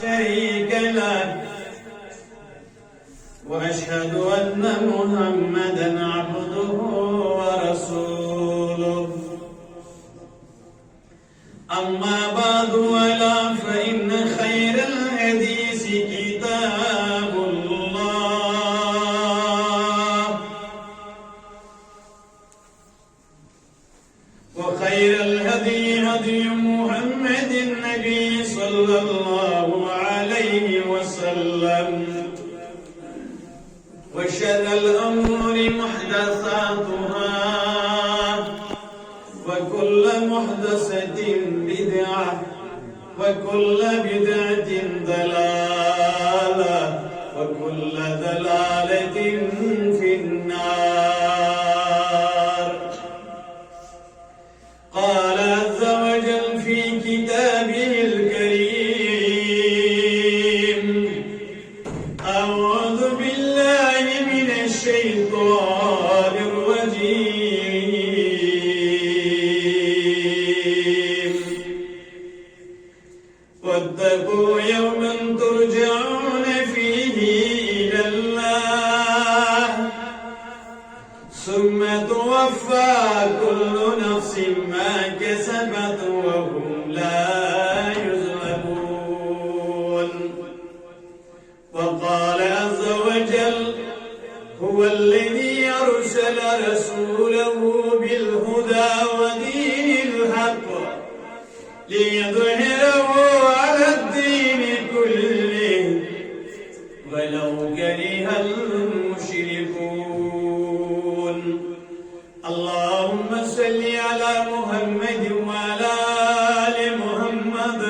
شريك له وأشهد أن محمدا عبده ورسوله أما بعد ولا فإن خير الحديث كتاب الله وخير الهدي هدي محمد النبي صلى الله عليه وسلم وشر الأمور محدثاتها وكل محدثة بدعة وكل بدعة ضلالة وكل ضلالة في النار. قال عز وجل في كتابه الكريم: أعوذ بالله من الشيطان الرجيم. واتقوا يوما ترجعون فيه إلى الله ثم توفى كل نفس ما كسبت وهم لا يظلمون. وقال عز وجل: هو الذي أرسل رسوله بالهدى ودين الحق ليظهره على الدين كله ولو كره المشركون. اللهم صل على محمد وعلى آل محمد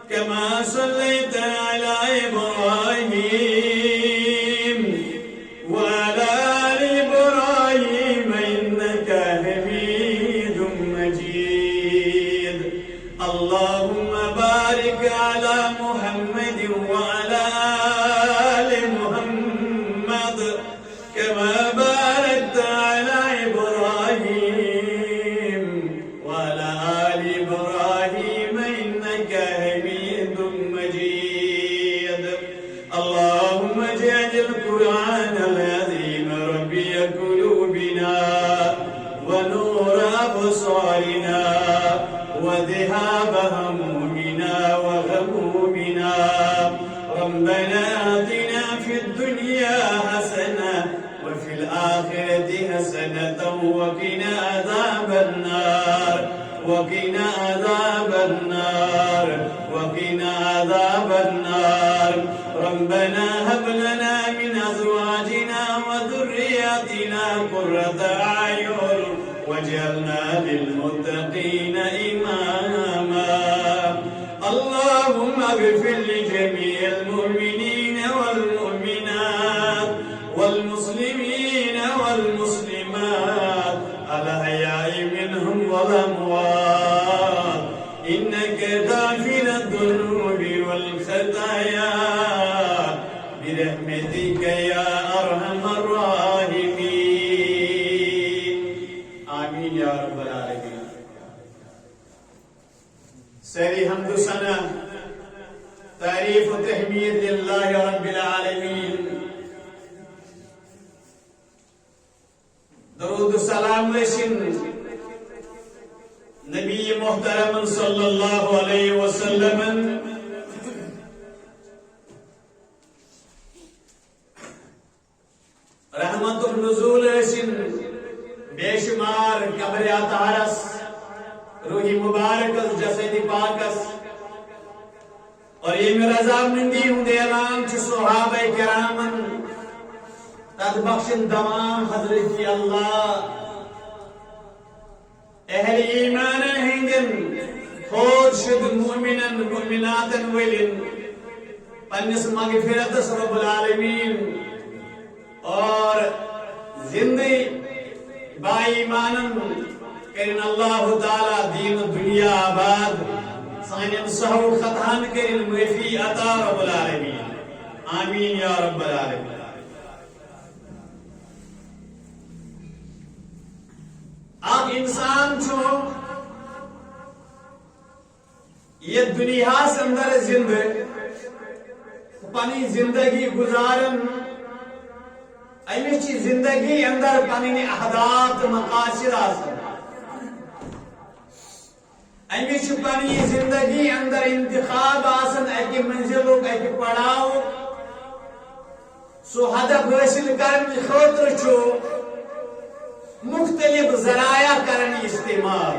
كما صليت على إبراهيم وعلى آل إبراهيم إنك حميد مجيد. اللهم بارك على محمد وعلى آل محمد كما باركت على إبراهيم وعلى آل إبراهيم إنك حميد مجيد. اللهم اجعل القرآن العظيم ربيع قلوبنا ونور أبصارنا وذهاب همومنا وغمومنا. ربنا آتنا في الدنيا حسنة وفي الآخرة حسنة وقنا عذاب النار وقنا عذاب النار وقنا عذاب النار. ربنا هب لنا من أزواجنا وذرياتنا قرة أعين واجعلنا للمتقين إماما. اللهم اغفر لجميع المؤمنين والمؤمنات والمسلمين والمسلمات الأحياء منهم والأموات إنك غافر الذنوب والخطايا برحمتك يا أرحم الراحمين. آمين يا رب العالمين. سری حمد و ثنا تعریف و تحمید للہ رب العالمین. درود و سلام رسن نبی محترم صلی اللہ علیہ وسلم رحمت النزول رسن بے شمار قبر اطہارس روحی مبارکس جسد پاکس اور یہ رضامندی ہوں اعلان چھ صحابہ کرامن تد بخشن تمام حضرت اللہ اہل ایمان ہندن خود شد مومنن مومناتن ولن پنس مغفرتس رب العالمین اور زندگی با ایمانن کرن اللہ تعالی دین دنیا آباد سانیم سہو خطان کرن معافی عطا رب العالمین. آمین یا رب العالمین. آپ انسان چھو یہ دنیا سے اندر زندہ پنی زندگی گزارن امچ زندگی اندر پنن اہداف مقاصد آسن امچ پنی زندگی اندر انتخاب آسن اکہ منزلک اکہ پڑاؤ سو ہدف حاصل کرنے خاطر چھو مختلف ذرائع کرن استعمال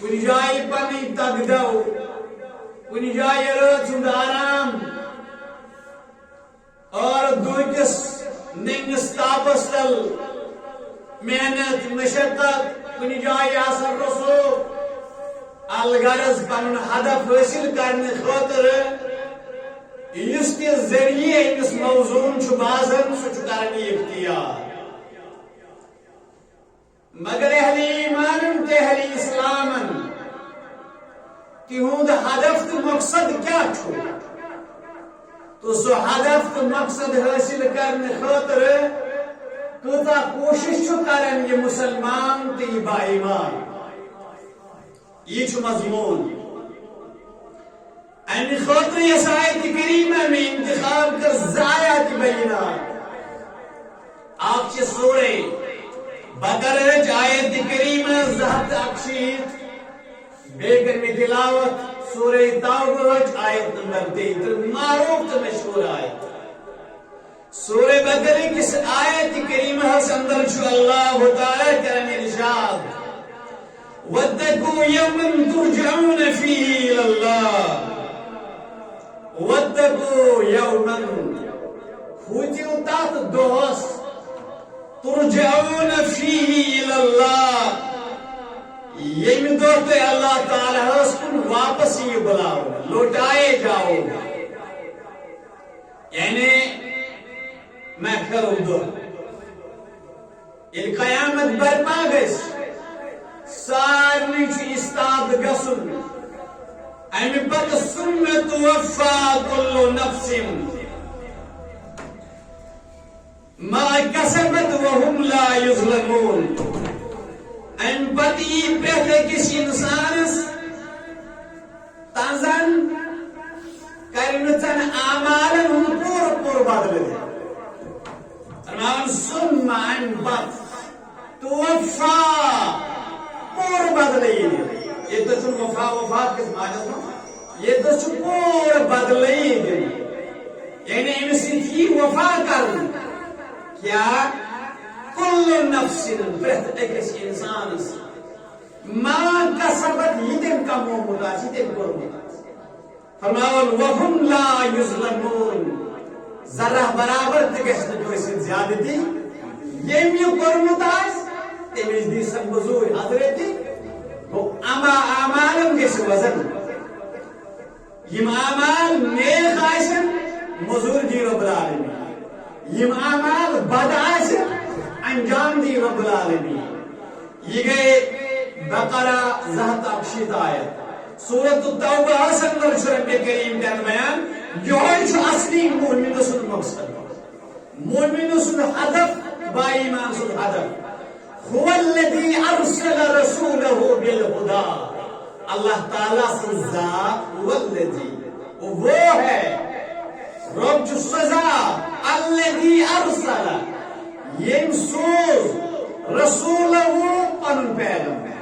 کن جائے پنی تگدو کن جائے رات سند آرام اور دوکس ننگس تاپس تل محنت مشقت کن جائے آسن رسو الغرض پن ہدف حاصل کرنے خاطر اس کے ذریعے اس موضوع بازن سہ کرنے اختیار مگر اہل ایمان تے اہل اسلامن تہند ہدف تو مقصد کیا چھو تو سو ہدف تو مقصد حاصل کرنے خاطر کتا کوشش چھو کرن یہ مسلمان تے یہ با ایمان یہ چھو مضمون ان خاطر اس آیت کریمہ میں انتخاب کر زایات بینات آپ چھ سورہ بقرہ آیت کریمہ زہت اکشید بیگر میں تلاوت سورہ توبہ آیت نمبر 33 معروف تو مشہور آیت سورہ بقرہ کس آیت کریمہ اندر چھو اللہ تعالی کرنے ارشاد وَاتَّقُوا يَوْمًا تُرْجَعُونَ فِيهِ إِلَى اللَّهِ وَاتَّقُوا يَوْمًا خوتیو تات دوس ترجعون فیہ الاللہ یہ دوتے اللہ تعالیٰ اس کن واپس ہی بلاؤ لوٹائے جاؤ یعنی میں کروں دو ان قیامت برپا گئس سارنی چھ استاد گسن امی پت سنت وفا کل نفس ما کسبت وهم لا یظلمون ام پتی پہلے کسی انسانس تنزن کرنچن آمالن ہم پور بدل دے فرمان ثم ان پت توفا پور بدل دے یہ تو چون وفات کس معنی سن یہ تو چون پور بدل دے یعنی امسی کی وفا کرن کیا کل نفس پرت اکس انسان ما کسبت یدن کمو مداس یدن کرو مداس فرماؤن وهم لا یظلمون ذرہ برابر تگس نجویس زیادتی یمی کرو مداس تمیز دی سنبزور حضرتی وہ اما آمالم کس وزن یم آمال نیک آئسن مزور دی رب العالمین یم اعمال بد آسن انجام دی رب العالمین یہ گئے بقرہ زہت اکشید آیت سورۃ التوبہ حسن ورش رب کریم کا بیان یہ چھو اصلی مومن سن مقصد مومن سن ہدف با ایمان سن ہدف هو الذی ارسل رسولہ بالہدی اللہ تعالیٰ سے ذات هو الذی وہ ہے رب جو سزا الذي ارسل ينصر رسوله پن پیغمبر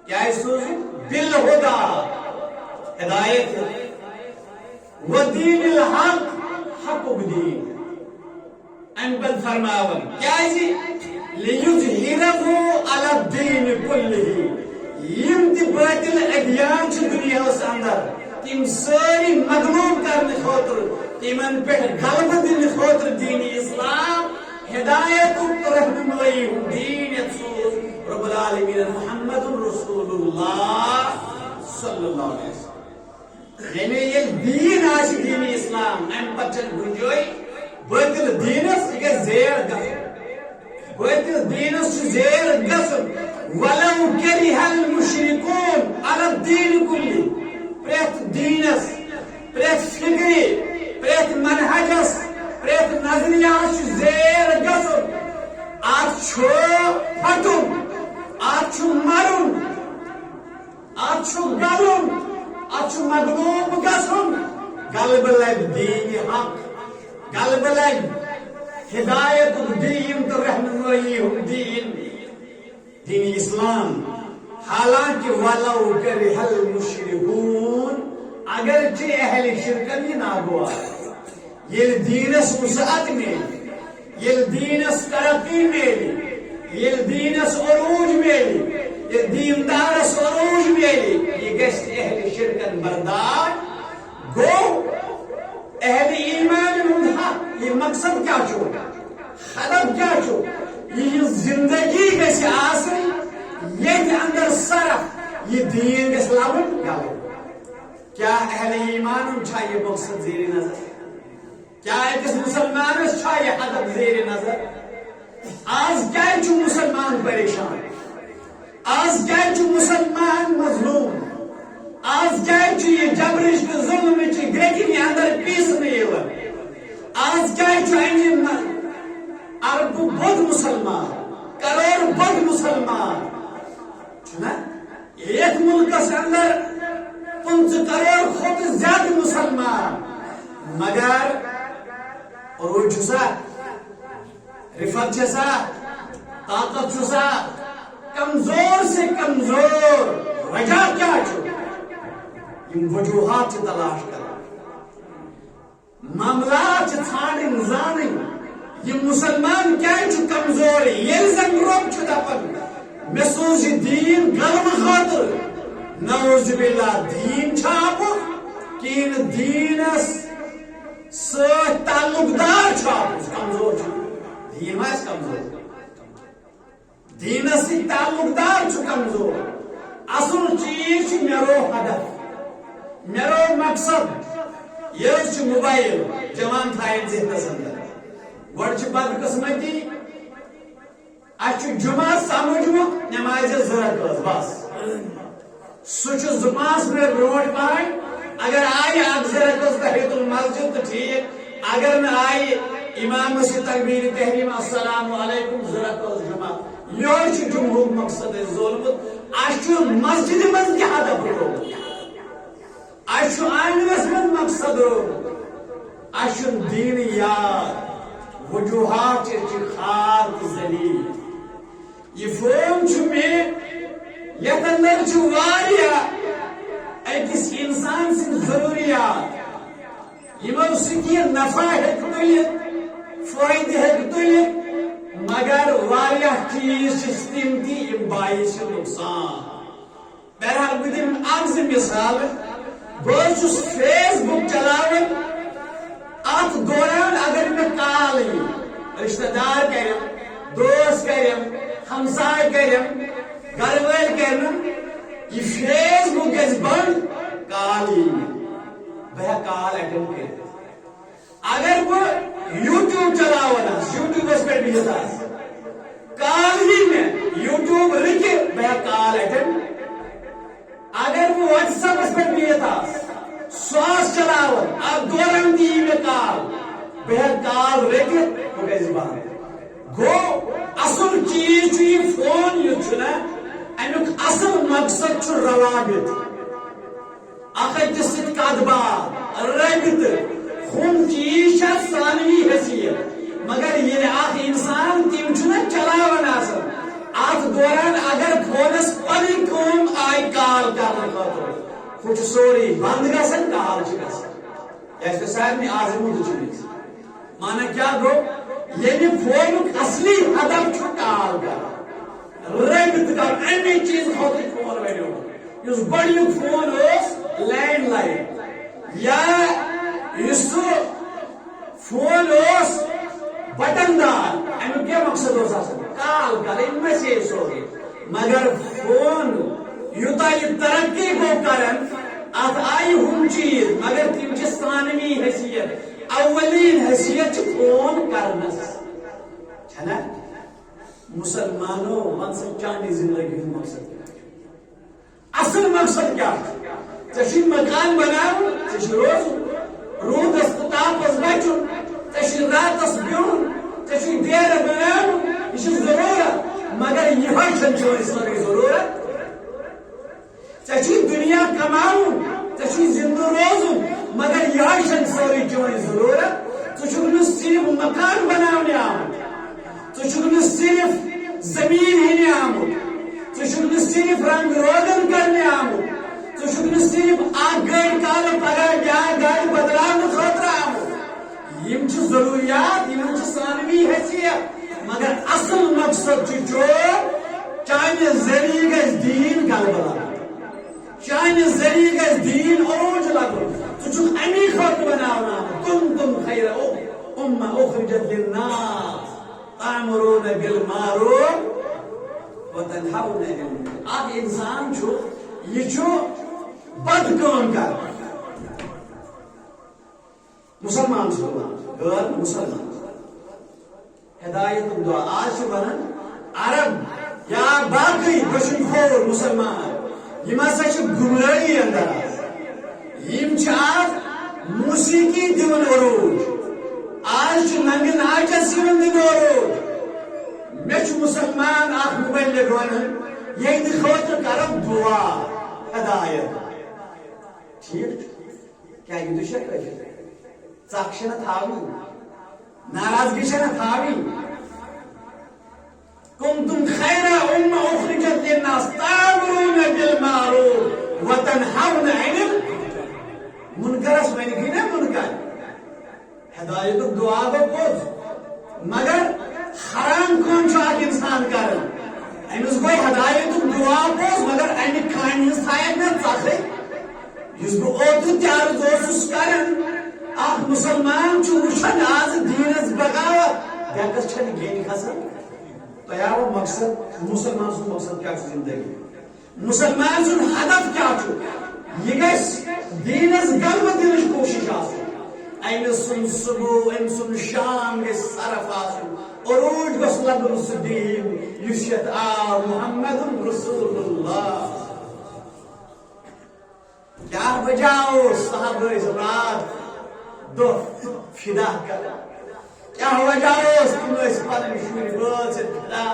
کیا سوز بالهدى ہدایت ودین الحق حق بدین ان بل فرماون کیا جی لیظہرہ علی الدین کلہ یم باطل ادیان چھ دنیا اس اندر تم ساری مغلوب کرنے خاطر تمن پہ غلبہ دن خاطر دین اسلام ہدایت رہنمائی دین سوز رب العالمین محمد رسول اللہ صلی اللہ علیہ وسلم یعنی یہ دین آج دین اسلام ام پچن گنجوئی باطل دینس یہ زیر گسن باطل دینس زیر گسن ولو کرہ المشرکون علی الدین کلی پریت دینس پریت فکری پریت منہجس پریت نظریات زیر گسن آج چھو پھٹن آج چھو مرن آج چھو گلن اتھ مغلوب گژھُن غلبہ لگہِ دیٖنِ حق غلبہ لگہِ ہدایتُک دیٖن تہٕ رہنمٲیی ہُنٛد دیٖن دین اسلام حالانکہ ولو کرہ المشرکون اگرچہ اہل شرکن یہ ناگوار یل دینس وسعت میلی یل دینس ترقی میلی یل دینس عروج میلی یل دیندارس عروج میلی یہ گشت اہل شرکن برداشت گو اہل ایمان ہند حق یہ مقصد کیا چھو ہدف کیا چھو یہ زندگی گژھِ آسٕنۍ ییٚتہِ اندر صرف یہ دین گژھِ لبُن یلہٕ کیا اہل ایمانن چھا یہ مقصد زیر نظر کیا أکِس مسلمانس چھا یہ ہدف زیر نظر آز کیٛازِ چھُ مسلمان پریشان آز کیٛازِ چھُ مسلمان مظلوم آز کیٛازِ چھُ یہ جبرٕچ تہٕ ظُلمٕچ گرٛٮ۪کِنہِ اندر پیٖسنہٕ یِوان آز کیٛازِ چھُ امہِ ارب بود مسلمان کروڑ بود مسلمان چھنا ایک ملکس اندر 50 کروڑ کھوت زیادہ مسلمان مگر عروج چھسا رفت چھسا طاقت چھسا کمزور سے کمزور وجہ کیا چھو یم وجوہات چھ تلاش کر معاملات چھ ژھانڈن زانن یہ مسلمان کیا کمزور یل زن رب دپان مے سوز یہ دین غلبہ خاطر نعوذ باللہ دین چھاپ کین دینس ست تعلق دار چھاپ کمزور دین ما کمزور دینس سی تعلق دار کمزور اصل چیز میرو ہدف میرو مقصد یہ موبائل جوان تھائن ذہنس اندر گوڑ بدقسمتی اچھا جمعہ سمجھمت نماز ضرورت بس سہ 2-5 منٹ برونٹ پہن اگر آئی اک ضرورت تحیت المسجد تو ٹھیک اگر نہ آئی امام سے تکبیر تحریم السلام علیکم ضرورت جمعہ یہ جمہور مقصد ظلمت اچھا مسجد من کیا ہدف رو اچھا آئنس من مقصد رو اچھا دین یاد وجوہات خار ذلیل یہ فون میں یتھ اندر اکس انسان سن ضروریات یمو سکی نفع ہیک تلت فائدہ ہیک تلت مگر واریاہ چیز تم تھی باعث نقصان بہرحال بہ دم اک مثال بہت فیس بک چلاوان ات دوران اگر میں کال رشتہ دار کرم دوست کرم ہمسائے کرم گھر وال کرم یہ فیس بک گژھِ بند کال بہ کال اٹینڈ کر اگر بہ یوٹیوب چلاوان یوٹیوبس پہ بہت کال ہی میں یوٹیوب رکہ بہ کال اٹینڈ اگر بہ واٹس ایپس پہ بہت سواس چلاوان اب دوران دی میں کال بہ کال رکھ وہ گژھِ بند گو اصل چیز یہ فون یہ امیک اصل مقصد روابط اخ أکس ست کت بات رابطہ ہم چیز ثانوی حیثیت مگر یہ اخ انسان تم چلاوان ات دوران اگر فونس پن کم آئی کال کرنے خاطر وہ سوری بند گھن کال گھن سارے آزمود چیز مانا کیا گو یعنی فونک اصلی ہدف کال کر رابط کر امی چیز خاطر فون بنو اس گۄڈنیُک فون لینڈ لائن یا فون بٹن دار امیک کیا مقصد کال کر میسیج سوزن مگر فون یوتہ یہ ترقی گو کرن ات آئی ہم چیز مگر تم ثانوی حیثیت اولین حیثیت فون کرنس چھنا مسلمانوں ون سا چانی زندگی ہند مقصد اصل مقصد کیا ژے مکان بناون ژے روز روٗدس تہٕ تاپس بچُن ژے راتس بِہُن ژے ڈیرٕ بناون یہ ضرورت مگر یہ چھ ضرورت ژے دنیا کماون ژے یم چھ ضروریات یم چھ ثانوی حیثیت مگر اصل مقصد چھ چانہ ذریعہ گژھِ دین غلبہ چانہ ذریعہ گژھِ دین عروج لگن ژٕ امی خاطر بناونا کنتم خیر امہ اخرجت للناس تأمرون بالمعروف وتنهون عن المنکر اکھ انسان یہ بد کام کر مسلمان غیر مسلمان ہدایت دعا آج ونان عرب یا باقی بشن خور مسلمان یم ہسا گمراہی اندر یم موسیقی دون عروج آج ننگ ناچس دن عروج مے مسلمان اخ مبلغ ونان یہ خاطر کرم دعا ہدایت ٹھیک کیا یہ دشک ثق چھ تھاوی ناراضگی چھ تھاوی کنتم خیر امہ اخرجت للناس تأمرون بالمعروف وتنهون عن المنکر ون گئی نا منکر ہدایت دعا گو پوز مگر حرام کام اخ انسان کر امس گو ہدایت دعا پوز مگر امہ کامہ ہز تھایک نا ژکھے اس بہ اوتر تہ کران اخ مسلمان وچھان آز دینس بغاوت بیکس چھ گین کھسان تہ آو مقصد مسلمان سن مقصد کیا زندگی مسلمان سن ہدف کیا یہ گھس دینس غلبہ دینچ کوشش آم سن صبح ام سن شام گھس صرف عروج گوس لبن سہ دین اس یت آو محمد رسول اللہ کیا وجہ صحابہ رات دہ فدا کر کیا وجہ تم پن شر بٲژ فدا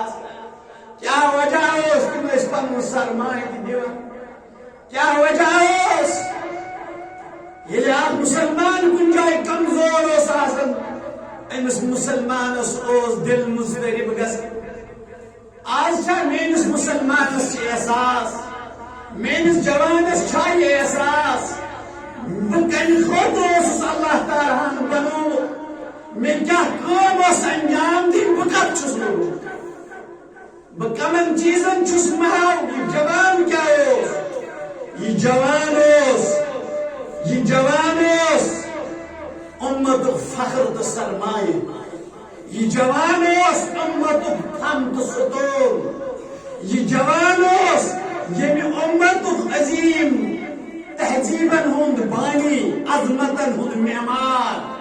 کیا وجہ تم پن سرمایہ دِوان کیا وجہ ییٚلہِ اکھ مسلمان کُنہِ جایہِ کمزور آسان أمِس مسلمانس دل مضطرب گژھان آز چھا میٲنِس مسلمانس احساس میٲنِس جوانس چھا یہ احساس بہ کمہِ خٲطرٕ اللہ تعالیٰ ہن بنومُت مےٚ کیٛاہ کٲم ٲس انجام دِنۍ بہٕ کتھ چھُس لوٚگمُت بہٕ کمن چیٖزن چھُس محو یہ جوان کیٛاہ اوس یہ جوان اوس امتُک فخر تہٕ سرمایہ یہ جوان اوس امتُک تھم تہٕ ستون یہ جوان اوس ییٚمہِ امتُک عظیم تہذیبن ہند بانی عظمتن ہند معمار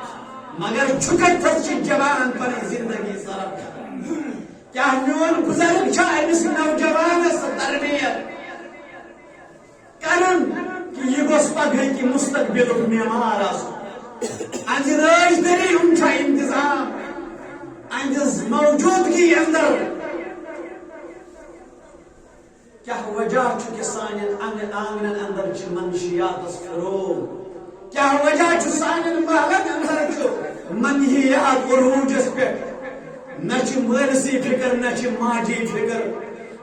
مگر چھکتس جوان پن زندگی صرف کیا میون بزرگ امس نوجوانس تربیت کرن کہ یہ گوس پگہ کہ مستقبل معمار اہد راجدری ہند انتظام اہدس موجودگی اندر کیا وجہ کہ سان آنگن اندر منشیات فروغ کیا وجہ سان محلن اندر منحیات عروجس پہ نہ مالسی فکر نہ ماجی فکر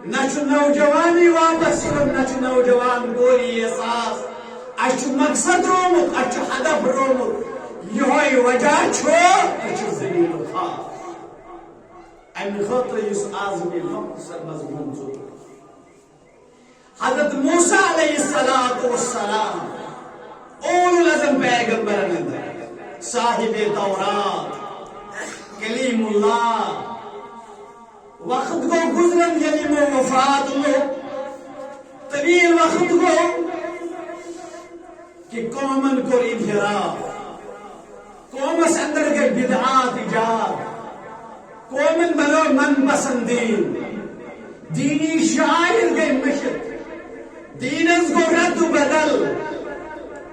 نہ نوجوانی واپس نہ نوجوان گوری احساس اچھ مقصد رومت اچھ ہدف رومت یہ وجہ زمین خاص امہ خاطر اس آزمی مختصر مضمون چھ حضرت موسیٰ علیہ السلام اول العظم پیغمبرن اندر صاحب تورات کلیم اللہ وقت کو گزرن یعنی وفات لو طویل وقت کو کہ قومن کو انحراف قومس اندر گئی بدعات ایجاد قومن بنو من پسندین دینی شاعر گئی مشت دینس گو رد و بدل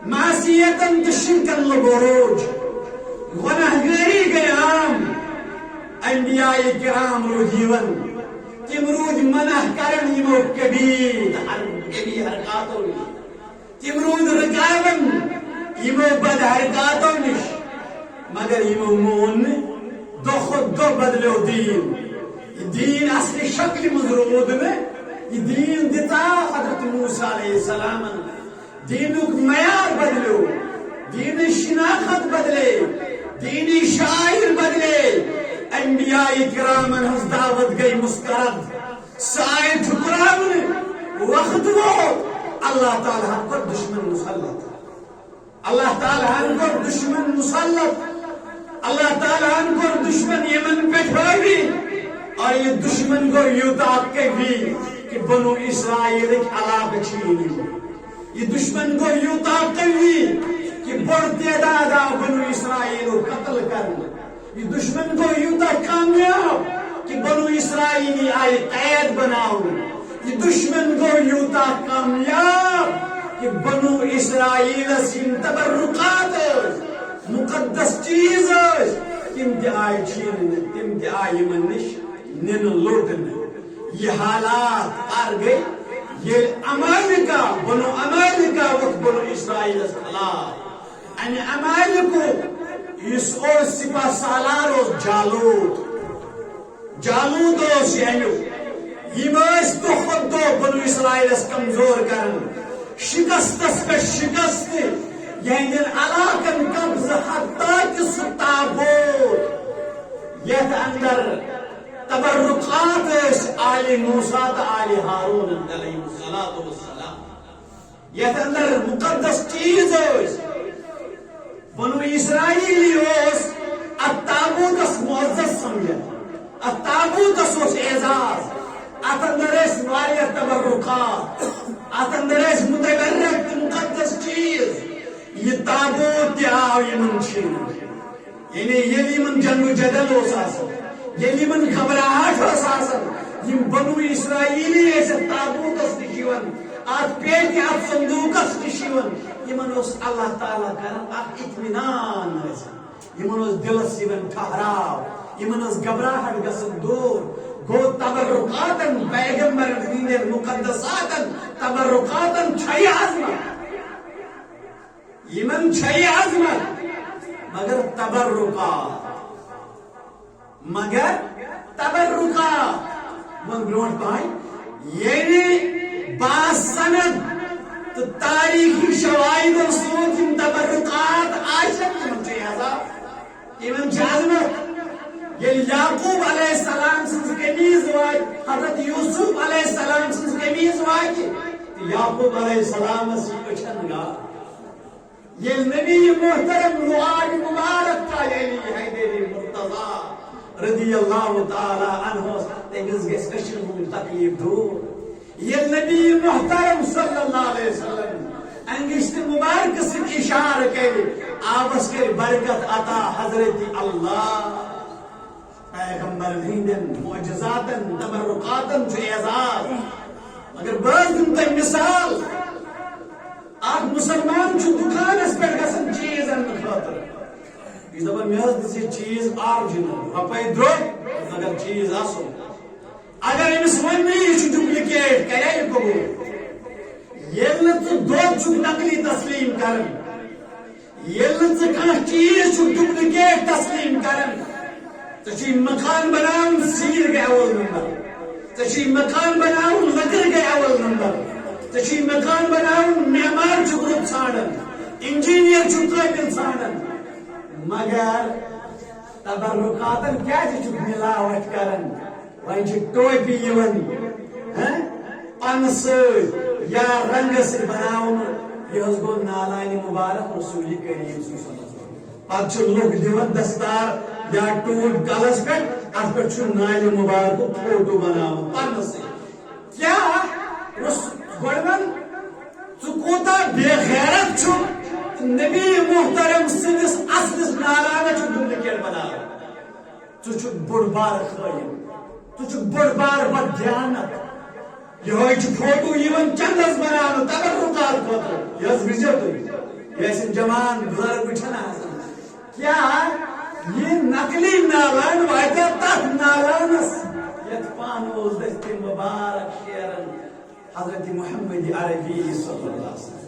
معصیتن تشرکن لبروج گناہگاری گئی عام انبیاء کرام رودیون تم رود منع کرن یمو کبیر حرکاتو تم رود رکاون یمو بد حرکاتو نش مگر یمو مون دو خود دو بدلو دین اصلی شکل مزرود میں یہ دین دیتا حضرت موسیٰ علیہ السلام دینک معیار بدلو دین شناخت بدلے دینی شاعر بدلے انبیاء کرامن ہز دعوت گئی مسترد سائے ٹھکراون وقت وہ اللہ تعالیٰ کو دشمن مسلط اللہ تعالیٰ کو دشمن مسلط اللہ تعالیٰ کو دشمن یمن پہ ٹھوئی اور یہ دشمن کو یوتا بھی کہ بنو اسرائیل ایک علاقہ چھینی یہ دشمن کو یوتا بھی کہ بڑھتے دادا بنو اسرائیل کو قتل کرنا یہ دشمن کو یوتا کامیاب کہ بنو اسرائیلی آئی قید بناؤ یہ دشمن کو یوتا کامیاب کہ بنو اسرائیل سن تبرکات مقدس چیز تم تہ آئی چھین تم تہ آئی من نش نن لوٹن یہ حالات پار گئی یہ امالکہ بنو امالکہ وقت بنو اسرائیل خلاف ان امالکو اس اور سپاہ سالار جالوت اس یم دہ خود دہ بنو اسرائیل کمزور کرن شکستس پہ شکست یہند علاقن قبض حتیٰ کہ سہ تابوت یتھ اندر تبرکات آل موسیٰ تو آل ہارون علیہ السلام یتھ اندر مقدس چیز بنو اسرائیلی التابوتس معزز سمجھن التابوتس اعزاز ات اندر واریاہ تبرکات ات اندر متبرک مقدس چیز یہ تابوت تہ آو یمن چھین یعنی یل یمن جنگ و جدل یل یمن گھبراہٹ یم بنو اسرائیلی تابوتس نش ات پیٹہ ات صندوقس نش یمن اللہ تعالیٰ کران اخ اطمینان یمن دلس ٹھہراو یمن گھبراہٹ گژھن دور گو تبرکاتن پیغمبرن ہندین مقدساتن تبرکاتن چھئی عظمت یمن چھئی عظمت مگر تبرکات من برونٹ پہن یعنی باسند تو تاریخی شواہد سوچ یم تبرکات آشن یمن چھئی عذاب یمن چھئی عظمت یل یعقوب علیہ السلام سنز قمیض واج حضرت یوسف علیہ السلام سنز قمیض واج یعقوب علیہ السلام سے اچھن گا یہ نبی محترم روحانی مبارک کا یعنی حیدر مرتضی رضی اللہ تعالی عنہ تمس گژھِ أچھن ہُنٛد تکلیف دور یہ نبی محترم صلی اللہ علیہ وسلم انگشت مبارک سے اشارہ کرے آبس کر برکت عطا حضرت اللہ پیغمبر ہندن معجزاتن تبرکاتن چھ اعزاز مگر بعض دن مثال اخ مسلمان چھ دکانس پہ گژھان چیز انہ خاطر یہ دپان مے دسی چیز آرجنل رۄپے درٛوگ مگر چیز اصل اگر امس ون یہ ڈپلکیٹ کرے یہ قبول یل ژٕ دۄد چھُکھ نقلی تسلیم کران یل ژٕ کانٛہہ چیز چھُکھ ڈپلکیٹ تسلیم کران ژےٚ مکان بناون سیٖر گٔے اول نمبر ژےٚ مکان بناون لکر گٔے اول نمبر ژےٚ مکان بناون معمار چھُکھ رُت ژھانڈان انجینئر چھُکھ قٲبل ژھانڈان مگر تبرکاتن کیازِ چھُکھ ملاوٹ کران وۄنۍ چھِ ٹوپی یِوان پنہٕ سۭتۍ یا رنگہٕ سۭتۍ بناونہٕ یہِ حظ گوٚو نالانہِ مُبارک رسوٗلِ کریم صلی اللہ علیہ وسلم پتہٕ چھِ لُکھ دِوان دستار یا ٹوٗٹھ کلس پٮ۪ٹھ اتھ پٮ۪ٹھ چھُ نالہِ مُبارکُک فوٹو بناوان پنہٕ سۭتۍ کیاہ گۄڈٕ ون ژٕ کوٗتاہ بے غیرت چھُکھ نبی محترم سٕنٛدِس اصلِس نالانس چھُکھ ڈُپلِکیٹ بناوان ژٕ چھُکھ بوٚڑ بارٕ خٲیِن ژٕ چھُکھ بوٚڑ بارٕ بددیانت یہوے چھُ فوٹو یِوان چندس بناونہٕ تبرکات خٲطرٕ یہِ حظ وٕچھِو تُہۍ یہِ ٲسِن جوان بُزرگ وٕچھان آسان کیاہ یہ نقلی نالان واتیا تتھ نالانس یتھ پانہٕ اوس دستی مبارک شیرن حضرت محمد عربی صلی اللہ علیہ وسلم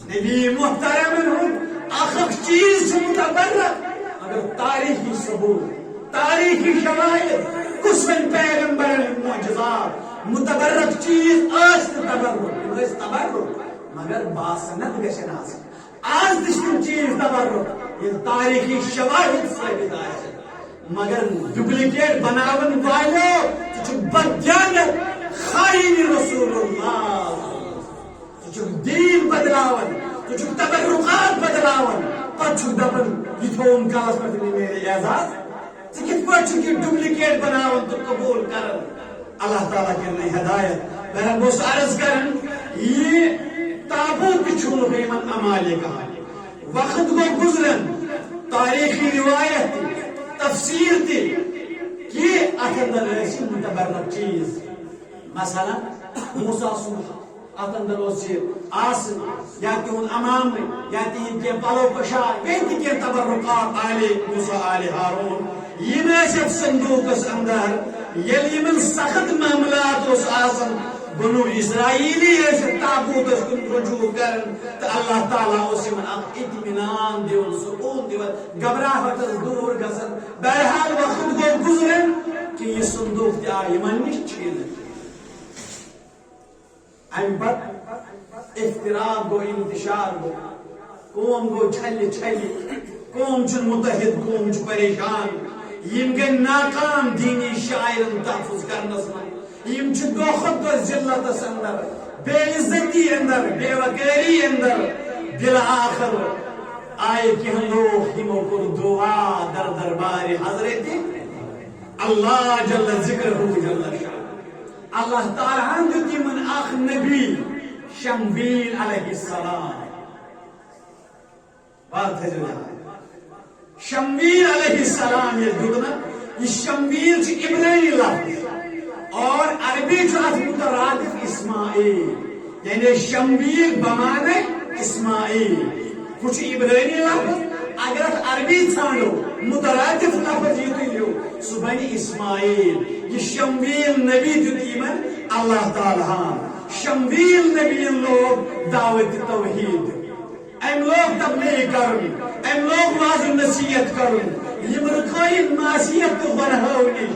نبی محترم ہند اخ چیز متبرک اگر تاریخی ثبوت تاریخی شواہد کسوین پیغمبرن معجزات متبرک چیز تبرک تبرک مگر باسنت گژھن آسن آز تہ چیز تبرک یہ تاریخی شواہد ثابت آئے مگر ڈپلیکیٹ بناون والو تو بدجانت خائن رسول اللہ تو دین بدلاون تو تبرکات بدلاون پتہ دپن یہ تھوم کالس پہ میرے اعزاز تو کت پہ ڈپلیکیٹ بناون تو قبول کرن اللہ تعالیٰ کرنے ہدایت بہرحال بہت عرض کرن یہ تابوت چھون من امالے کا وقت کو گزرن تاریخی روایت تفسیر تھی کہ اتندر ایسی متبرک چیز مثلا موسیٰ سن اتندر اسی آسن یا کہ ان امام یا تین کے پلو پشار بیتی کے تبرکات آل موسیٰ آل ہارون یہ میسف صندوق اس اندر یلی من سخت معاملات اس آسن بنو اسرائیلی ایسے تابوت اس کن رجوع کرن تو اللہ تعالیٰ اسی من اطمینان دیون سکون دیون گھبراہٹ از دور گسن بہرحال وقت کو گزرن کہ یہ صندوق تیا یمن نش چھین ام پت افتراق گو انتشار گو قوم گو چھلی چھلی قوم چن متحد قوم چھ پریشان یم گئی ناکام دینی شاعرن تحفظ کرنس من یم چھ دو خود دو ذلت اندر بے عزتی اندر بے وقاری اندر بالآخر آئے کہ ہم لوگ ہمو کو دعا در دربار حضرت اللہ جل ذکر ہو جل شاہ اللہ تعالیٰ دیتی من آخ نبی شمویل علیہ السلام بات ہے جو شمویل علیہ السلام یہ دکنا یہ شمویل چھ ابراہیمی لفظ اور عربی جو از مترادف اسماعیل یعنی شمویل بمانے اسماعیل کچھ ابراہیمی لفظ اگر عربی ثانو مترادف لفظ یہ تو لیو سبحانی اسماعیل یہ شمویل نبی دیتی من اللہ تعالیٰ شمویل نبی لوگ دعوت توحید ام لوگ تبلیغ کرن ام لوگ واض نصیحت کرن یم رکھائن معصیت تو بنہونی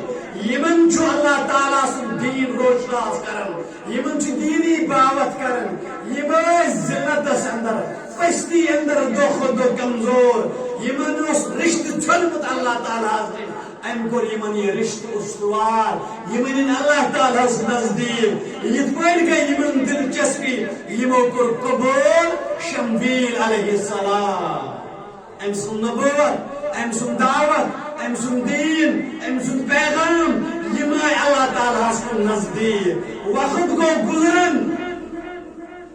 یمن جو اللہ تعالیٰ سن دین روشناس کرن یمن جو دینی باوت کرن یمن ذلت اندر پستی اندر دو خود دو کمزور یمن اس رشت چھلمت اللہ تعالیٰ سے ام کور یمن یہ رشت استوار یمن اللہ تعالیٰ سے نزدیک یہ پڑھ گئی یمن دلچسپی یمو کور قبول شمویل علیہ السلام ام سن نبوت ام سن دعوت ام سن دین ام سن پیغام یمائی اللہ تعالیٰ سے نزدیک وقت کو گزرن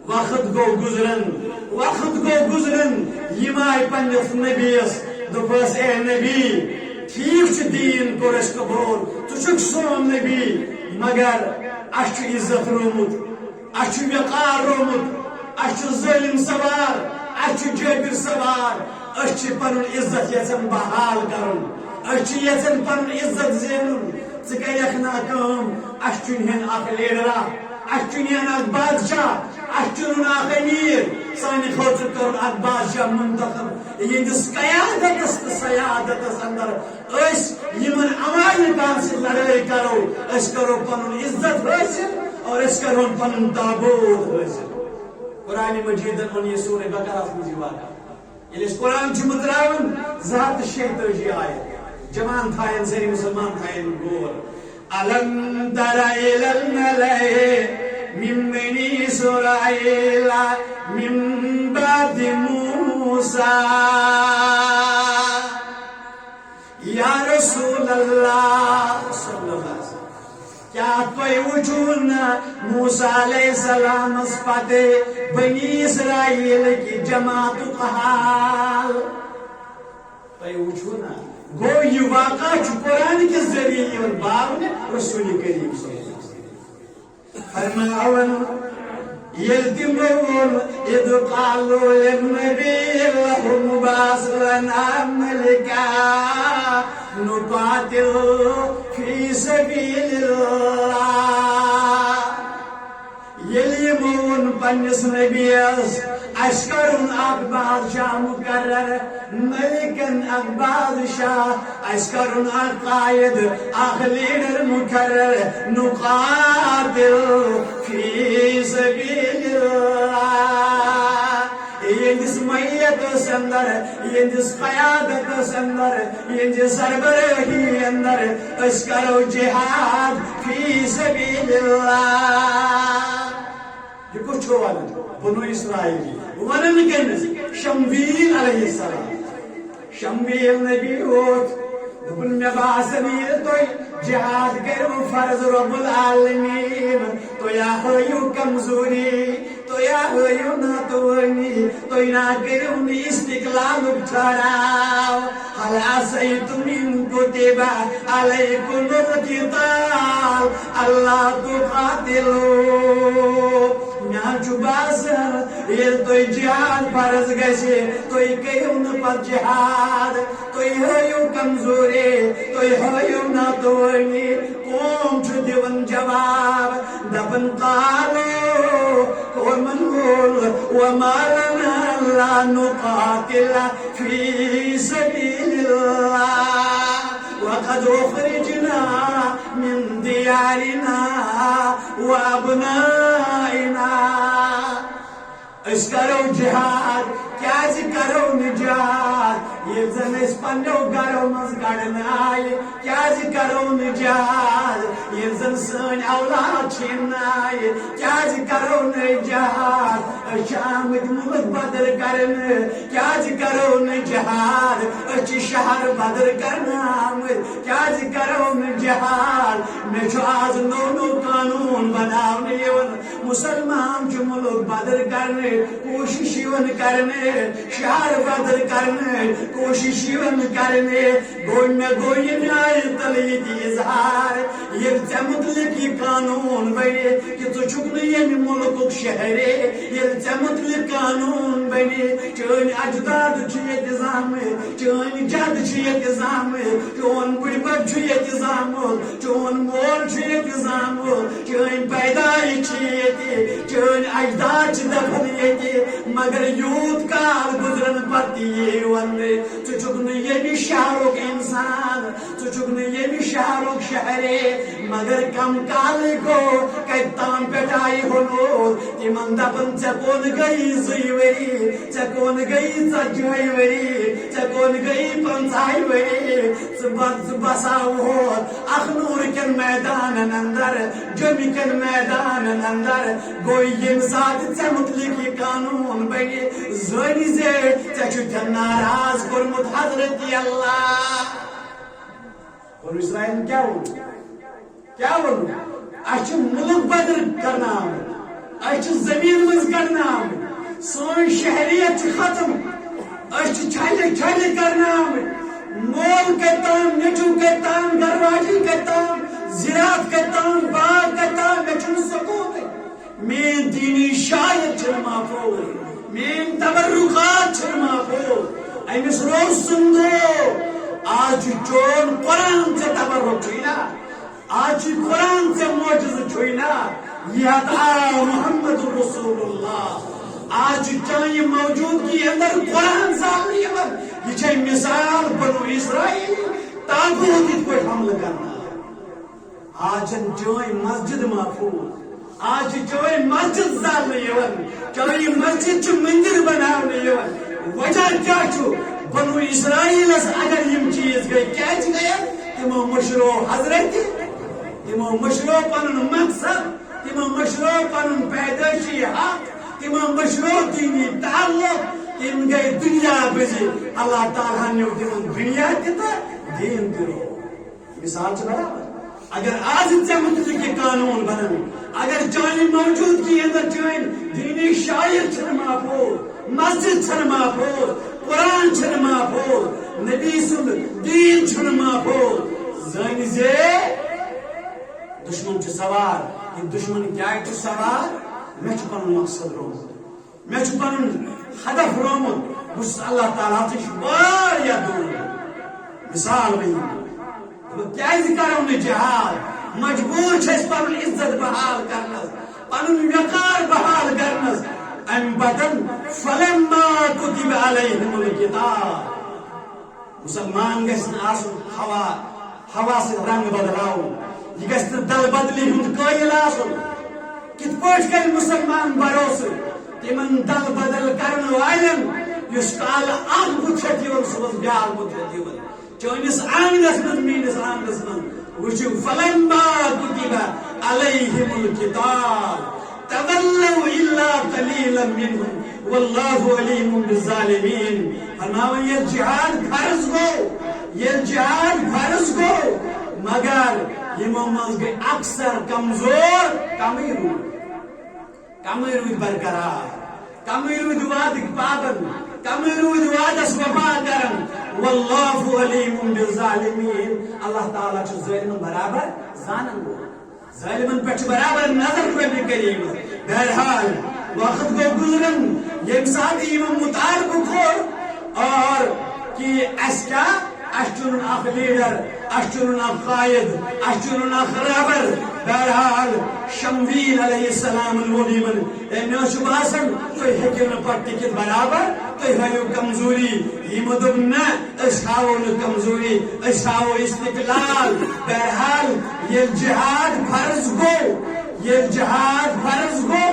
وقت کو گزرن وقت کو گزرن یمائی پنجس نبیس دپس اے نبی ٹھیک چھ دین کور اس قبول تو چھک سون نبی مگر اچھ عزت رومت اچھ وقار رومت اچھ ظلم سوار اچھ جابر سوار اچھ پنن عزت یژن بحال کرن اچھ یژن پنن عزت زینن ژٕ کریکھ نا کٲم اچھ چُنہن اکھ لیڈرا اچھ چُنہن اکھ بادشاہ اچھ چُنن اکھ امیر سانہِ خٲطرٕ کرُن اکھ بادشاہ منتخب یہندس قیادتس تہٕ سیادتس اندر أسۍ یمن امالکان سۭتۍ لڑٲے کرو أسۍ کرو پنن عزت حٲصل اور أسۍ کرون پنن تابوت حٲصل قرآن مجیدن ون یہ سورہ بقرہ مجھ واقع یل اس قرآن چھ متراون 286 آیت جوان تھائن سری مسلمان تھائن گور الم تر الی الملأ من بنی اسرائیل من بعد موسیٰ یا رسول اللہ صلی اللہ علیہ وسلم کیا کوئی وجون موسیٰ علیہ السلام اس پاتے بنی اسرائیل کی جماعت کا حال کوئی وجون گو یہ واقعہ چھ قرآن کے ذریعے اور باب نے رسول کریم صلی اللہ علیہ وسلم فرماون يلتمون إذ قالوا للنبي لهم باسرنا ملكا نقاتل في سبيل الله يلمون بنس نبيس أشكر أكبر شاه مكرر ملكا أكبر شاه أشكر القائد أخلين المكرر نقاتل في سبيل الله یہندس میت اندر یہندس قیادت اندر یہندس سربراہی اندر اس کرو جہاد فی سبیل اللہ. یہ کچھ ہوا بنو اسرائیل ونن کمس شمویل علیہ السلام. شمویل نبی ہوت دپن مے باسان یہ تھی جہاد کرو فرض رب العالمین تو یا ہو کمزوری تو یا ہو ناتوانی تو نا کرو استقلال ٹھہراؤ. هل عسيتم إن كتب عليكم القتال ألا تقاتلوا. میان باسان یل تھی جہاد فرض گژھِ تھی کٔرِو نہٕ پتہٕ جہاد تھی ہٲیِو کمزوری تھی ہٲیِو ناتوانی. قوم چھُ دِوان جواب دپان قالوا ومن قول وما لنا لا نقاتل في سبيل الله وقد أخرجنا من ديارنا وأبنائنا. اس کرو جہاد کیازِ کرو نجات یہ زن اس پنو گرو مز کڑن آئی کیازِ کرو نجات یہ زن سن اولاد چھن آئی کیازِ کرو نجات شامت ملک بدر کرن کیازِ کرو نجات اچ شہر بدر کرن آمد کیازِ کرو نجات میں چھو آز نو نو قانون بناونے یون مسلمان جو ملک بدر کرنے کوشش یون کرنے شہر بدر کرنے کوشش یون کرنے گوئی میں گوئی آئی تلیت اظہار یہ متعلق یہ قانون بنے کہ تو چھکنے یہ ملک شہرے یہ متعلق قانون بنے چون اجداد چھیت ازام چون جد چھیت ازام چون بڑی بب چھیت ازام چون مول چھیت ازام چون پیدائی چھیت چون اجداد چھ دفن یہ مگر یوت کال گزرن پتی وننے تو چکن یہ بھی شہرک انسان تو چکن یہ بھی شہرک شہرے مگر کم کال کو کتام پیٹائی ہونو تیمن دپن چکون گئی زوی وری چکون گئی ژتجی وری چکون گئی 50 وری بساو ہوت اخنور کن میدان اندر جمی کن میدان اندر گوئی یم ساتھ ژے متعلق یہ قانون بنے زونی زے ژے چھُ ناراض کورمت حضرت اللہ. بنو اسرائیل کیا ون اچھ ملک بدر کرنا اچھ زمین مز کرنا سون شہریت ختم اچھ چھلے چھلے کرنا مول کتام نیچو کتام گرواجی کتام زراعت کتام باغ کتام مچھن سکوت مین دینی شاید چھن محفوظ مین تبرکات چھن محفوظ امس روز سندو آج چون قرآن سے تبرک چھوئنا آج قرآن سے معجز چھوئنا یہ محمد رسول اللہ آج چاہیے موجود کی اندر قرآن سامنے یہ چھے مثال بنو اسرائیل تاغوت اس پر حمل کرنا آج چاہیے مسجد محفوظ آج چاہیے مسجد سامنے چاہیے مسجد چھ مندر بناونے وجہ کیا چھو بنو اسرائیل اگر یم چیز گئی کیا گیا تمو مشرو حضرت تمو مشرو پنن مقصد تمو مشرو پنن پیدائشی حق تمو مشرو دینی تعلق تم گئی دنیا بزی اللہ تعالیٰ نے تمن دنیا دیتا دین کرو مثال سے برابر اگر آج سے متعلق یہ قانون بنانے اگر چاہیے موجود کی اندر چاہیے دینی شاعر چھن محفوظ مسجد چھن محفوظ قرآن چھن محفوظ نبی سند دین چھن محفوظ زانی زے دشمن چھ سوار یہ دشمن کیا چھ سوار میں چھ پنن مقصد رومت میں چھ پنن ہدف رومت بس اللہ تعالیٰ چھ واریاہ دور مثال نہیں کیا کرو نے جہاد مجبور چھس پنن عزت بحال کرنس پنن وقار بحال کرنس ام بدن فلما کتب علیہم الکتاب مسلمان گژھن آسن ہوا سے رنگ بدلاو یہ گژھن دل بدلی ہند قائل آسن کت پٲٹھۍ کرِ مسلمان بھروسہ تمن دل بدل کرن والن یس کال اخ بچت یون صبح بیال بچت یون چونس آنگنس من مینس آنگنس من وچو فلما كتب عليهم القتال تولوا الا قليلا منهم والله عليم بالظالمين. فرمایا یہ جہاد فرض گو مگر یمو مز گئی اکثر کمزور کمی رود برقرار کمی رود وعدک پابند کمی رود وعدس وفا کرن والله علیم بالظالمین. اللہ تعالیٰ چھ ظالمن برابر زانن گو ظالمن پہ برابر نظر قرآن کریم. بہرحال وقت گو گزرن یم ساتھ یمو مطالبہ کھور اور کہ اس کیا اشترن اخ لیڈر اشترن اخ قائد اشترن اخ رہبر. بہرحال شمویل علیہ السلام الولیم میں باسان تھی ہیکو نا پہ ٹکت برابر تھی ہو کمزوری یہ دپ نا ہاو نا کمزوری ہاو استقلال. بہرحال یہ جہاد فرض گو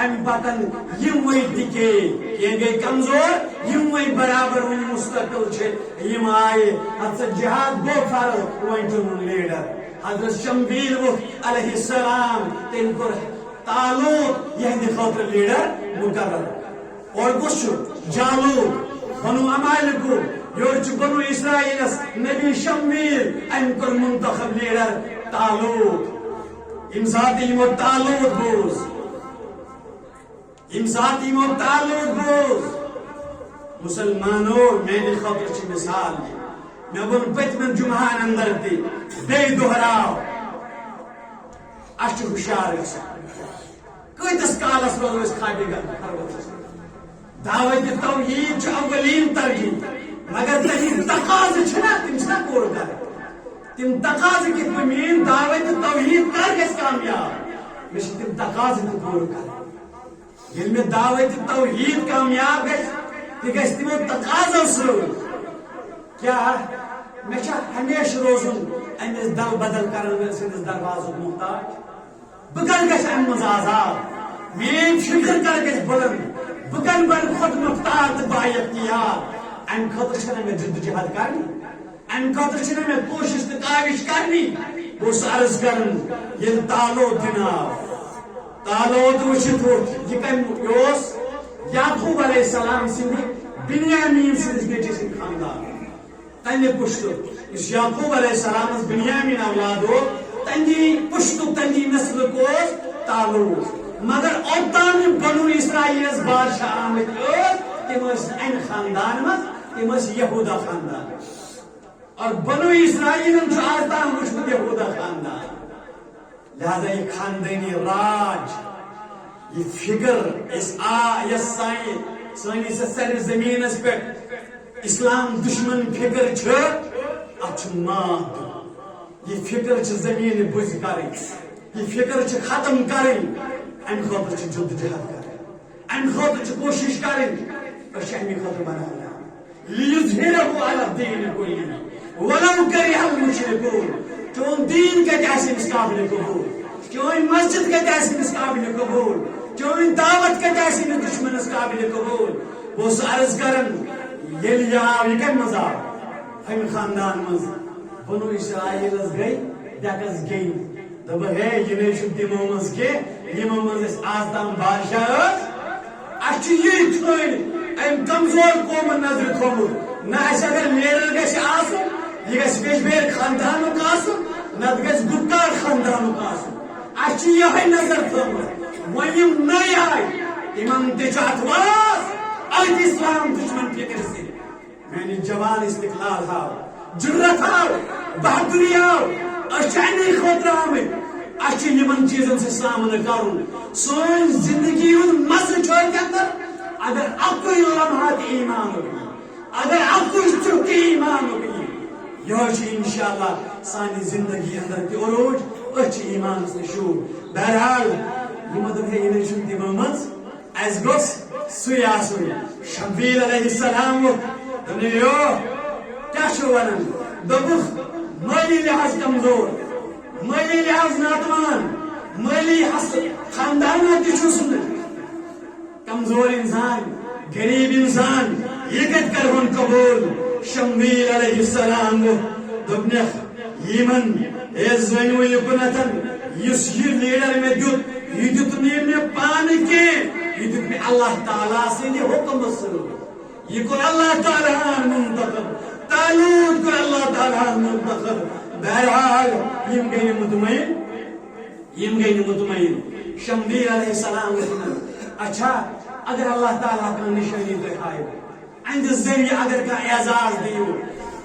ام پتن یموے ٹکے یہ گئی کمزور یموے برابر ون مستقل آئے حضرت جہاد گو فرض ون چن لیڈر حضرت شمویل علیہ السلام تم کور طالوت یہ خاطر لیڈر مقرر. اور کس جالوت بنو عمالکو یور بنو اسرائیلس نبی شمویل ام کور منتخب لیڈر طالوت. یم سات یمو طالوت بوز مسلمانوں میری خاطر چھ مثال میں ون پتمن جمعان اندر تھی بے دہراو اچھ ہوشیار گژھن کتس کالس روز کھاٹی دعوت توحید چھ اولین ترغیب مگر تہذیب تقاض چھنا تم چھنا پور کر تم تقاض کت پہ مین دعوت توحید کر گژھ کامیاب میں تم تقاض پور کر یل میں دعوت توحید کامیاب گژھ گژھ تمو تقاضو سۭتۍ کیا میں ہمیشہ روزن امس دل بدل کرن سندس دروازک محتاج بہ کر گژھ ام مز آزاد میری فکر کر گژھ بلند بہ کر بن خود مختار تو با اختیار. ام خاطر چھنا میں جد جہاد کرنی ام خاطر چھنا میں کوشش تو کاوش کرنی بس عرض کرن یل طالوت وچھت یہ کم یعقوب علیہ السلام سندی بنیامین سندس نیچے سند خاندان تنہ پشتو اس یعقوب علیہ السلام بنیامین اولاد تندی پشتو تندی نسل کو طالوت مگر اوتان بنو اسرائیل بادشاہ آمد تم ان خاندان مز تم یہودا خاندان اور بنو اسرائیل آج تام وچھت یہودا خاندان. لہذا یہ خاندانی راج یہ فکر سانی سر زمین پہ اسلام دشمن فکر ات مات یہ فکر زمین بز کر یہ فکر ختم کریں ام خاطر جد جہاد کر ام خاطر کوشش کریں امی خاطر بنا لیظہرہ علی الدین کلہ ولو کرہ المشرکون. چون دین کتہ اس قابل قبول چون مسجد کتہ اس قابل قبول چون دعوت کتہ اس دشمنس قابل قبول. بس عرض کرن یل آو یہ کم مز آو ہم خاندان مز بنو اسرائیل گئی دکس گئی دب ہے یہ تمو مز یمو مز آز تام بادشاہ اچھ یہ چھوڑ ام کمزور قوم نظر تھومت نہ اگر لیڈر گھس آسن یہ گھس بیش خاندانک آسن نت گھس گپکار خاندانک آسن اچھ یہ نظر تھومت ون نئی آئی تمن تتواس ات اسلام دشمن فکر سے میری جوان استقلال ہاو جرت ہاو بہادری ہاو اچھے خاطر آمت اچھے یمن چیزن سے سامنا کرن سون زندگی ہند مزہ چھوڑ اندر اگر اکوئی لمحات ایمان ہوگی اگر اکوئی چٹکی ایمان ہوگی یہ انشاءاللہ سانی زندگی اندر کی عروج اچھ ایمان سے شور. بہرحال یہ مطلب ہے انہیں شنتی محمد ایز گوس سوی آسوی شمویل علیہ السلام دنیو کیا شو ونن دبخ مالی لحاظ کمزور مالی لحاظ ناتوان مالی خاندانات چھو سن کمزور انسان غریب انسان یہ کت کرون قبول شمویل علیہ السلام دپنکھ یمن اے زنو یکنتن یس یہ لیڈر میں دیت یہ دیت میں پان کے یہ دیت میں اللہ تعالیٰ سے یہ حکم سر یہ کو اللہ تعالیٰ منتخب طالوت کو اللہ تعالیٰ منتخب بہرحال یم گئی مطمئن شمویل علیہ السلام اچھا اگر اللہ تعالیٰ کا نشانی تو ہائے اند ذریعہ اگر کا اعزاز دیو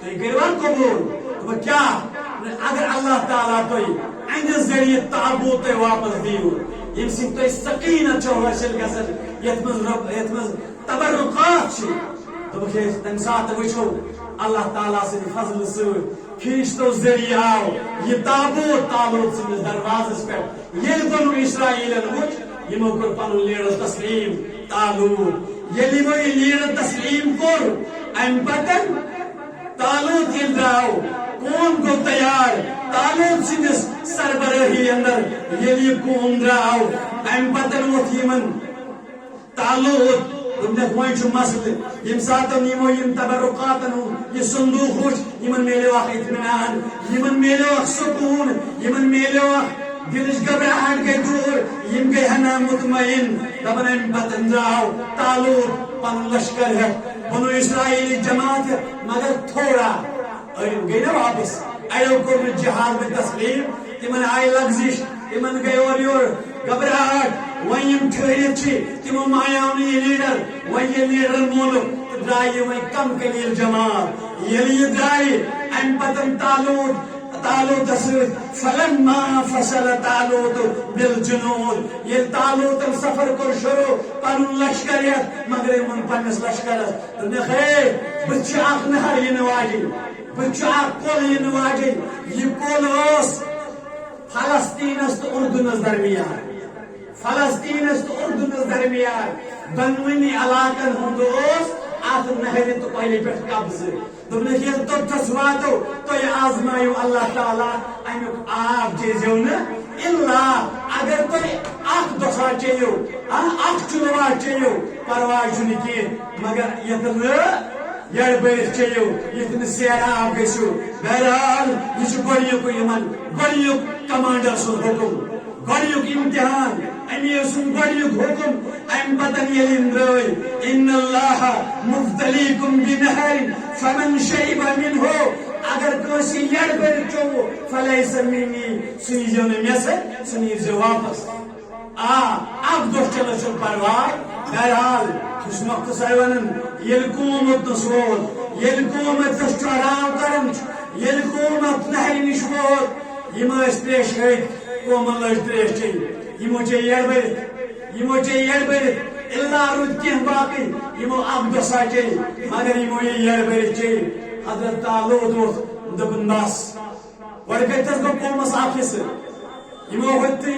تو یہ گروان قبول تو کیا اگر اللہ تعالیٰ تو اند ذریعہ تابوت واپس دیو یم سن تو سکینت چو حاصل گژھن یتمز تبرکات چھ تو تم سات وچھو اللہ تعالیٰ سے فضل ست کھینچتو ذریعہ آو یہ تابوت طالوت سندس دروازس پہ یل بنو اسرائیلن وچ یمو کور پنن لیڈر تسلیم طالوت یل یمو یہ لیڈر تسلیم کور ام پتن طالوت یل دراو قوم کو تیار طالوت سندس سربراہی اندر یل یہ قوم دراو ام پتن ووت یمن طالوت وين مسل يم ساتن يمو يم تبرقاتن یہ صندوق وچ يمن میلو اخ اطمینان يمن میلو اخ سکون يمن میلو اخ دلش گھبراہٹ گئی دور یم گئی ہنا مطمئن دپن ام پتن دراو طالوت پن لشکر ہے بنو اسرائیلی جماعت ہے مگر تھوڑا گئی نا واپس ایو کور جہاد میں تسلیم تمن آئی لغزش تمن گئی اور یور گھبراہٹ وہیں یم ٹھہرت چھ تمو مایاون یہ لیڈر وہیں یہ لیڈر مولک درائے وہیں کم قلیل جماعت یہ درائے ام پتن طالوت فلما فصل طالوت بالجنود یہ طالوت سفر کر شروع پن لشکریت مگر من پنس لشکرس نخے بچ اخ نہر یہ نواجی بچ اخ کول یہ نواجی یہ کول اس فلسطینس تو اردنس درمیان فلسطینس تو اردنس درمیان دنونی علاقن ہند ات نہر تو پہلے پہ قبض دپنک یل توتس واتو تھی آزمائیو اللہ تعالیٰ امیک آب چیزو نا الا اگر تھی اخ دسا چیو اخ چلوا چیو پرواہ چھنہ کی مگر یت یڑ برت چیو یت سیراب گژھو بہرحال یہ گۄڈنیُک یمن گۄڈنیُک کمانڈر سُنٛد حکم گۄڈنیُک امتحان امی سن گۄڈنیُک حکم ام پتن ییٚلہِ درٛٲے ان اللہ مبتلیکم بنہر فمن شرب منہ اگر کٲنٛسہِ یڑ برت چوٚو فلیس منی سُہ ییٖزیو نہٕ مےٚ سۭتۍ سُہ نیٖرزیو واپس اکھ دۄہ چلو چھُنہٕ پرواے بہرحال چھُس مختصر ونان ییٚلہِ قومتس ووت ییٚلہِ قومتس چڑھاو کران ییٚلہِ قومت نہرِ نِش ووت یم ٲسۍ تریش ہیٚتۍ قومن لٔج تریش چیٚنۍ یمو چے یڑ برت اللہ رود کینٛہہ باقی یمو اکھ دۄسا چے مگر یمو یہ یڑ برت چے حضرت طالوت اوس دپن بس گۄڈٕ کتس گوٚو قومس اکھ حصہٕ یمو ہوٚتۍ